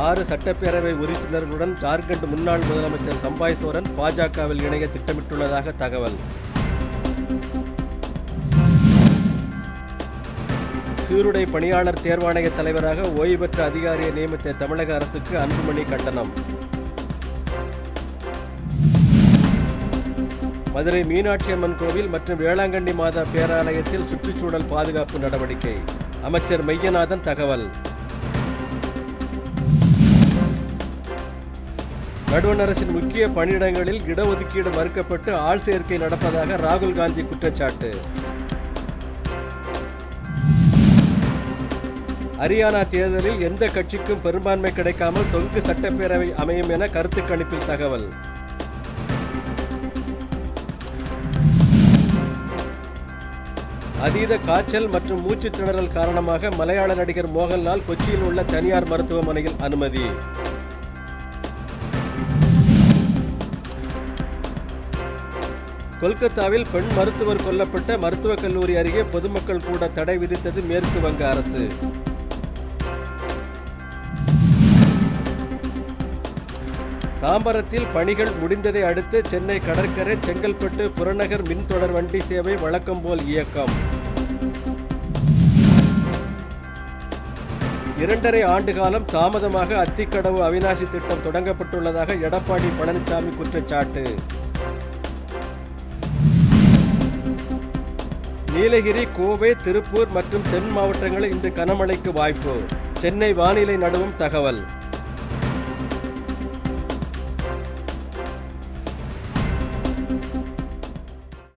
6 சட்டப்பேரவை உறுப்பினர்களுடன் ஜார்க்கண்ட் முன்னாள் முதலமைச்சர் சம்பாய் சோரன் பாஜகவில் இணைய திட்டமிட்டுள்ளதாக தகவல். சீருடை பணியாளர் தேர்வாணைய தலைவராக ஓய்வு பெற்ற அதிகாரியை நியமித்த தமிழக அரசுக்கு அன்புமணி கண்டனம். மதுரை மீனாட்சி அம்மன் கோவில் மற்றும் வேளாங்கண்ணி மாதா பேராலயத்தில் சுற்றுச்சூழல் பாதுகாப்பு நடவடிக்கை. அமைச்சர் மெய்யநாதன் தகவல். நடுவண் அரசின் முக்கிய பணியிடங்களில் இடஒதுக்கீடு மறுக்கப்பட்டு ஆள் சேர்க்கை நடப்பதாக ராகுல் காந்தி குற்றச்சாட்டு. ஹரியானா தேர்தலில் எந்த கட்சிக்கும் பெரும்பான்மை கிடைக்காமல் தொங்கு சட்டப்பேரவை அமையும் என கருத்து கணிப்பில் தகவல். அதீத காய்ச்சல் மற்றும் மூச்சுத் திணறல் காரணமாக மலையாள நடிகர் மோகன்லால் கொச்சியில் உள்ள தனியார் மருத்துவமனையில் அனுமதி. கொல்கத்தாவில் பெண் மருத்துவர் கொல்லப்பட்ட மருத்துவக் கல்லூரி அருகே பொதுமக்கள் கூட தடை விதித்தது மேற்கு வங்க அரசு. தாம்பரத்தில் பணிகள் முடிந்ததை அடுத்து சென்னை கடற்கரை செங்கல்பட்டு புறநகர் மின்தொடர் வண்டி சேவை வழக்கம் போல் இயக்கம். 2.5 ஆண்டு காலம் தாமதமாக அத்திக்கடவு அவிநாசி திட்டம் தொடங்கப்பட்டுள்ளதாக எடப்பாடி பழனிசாமி குற்றச்சாட்டு. நீலகிரி, கோவை, திருப்பூர் மற்றும் தென் மாவட்டங்களில் இன்று கனமழைக்கு வாய்ப்பு. சென்னை வானிலை நடுவம் தகவல்.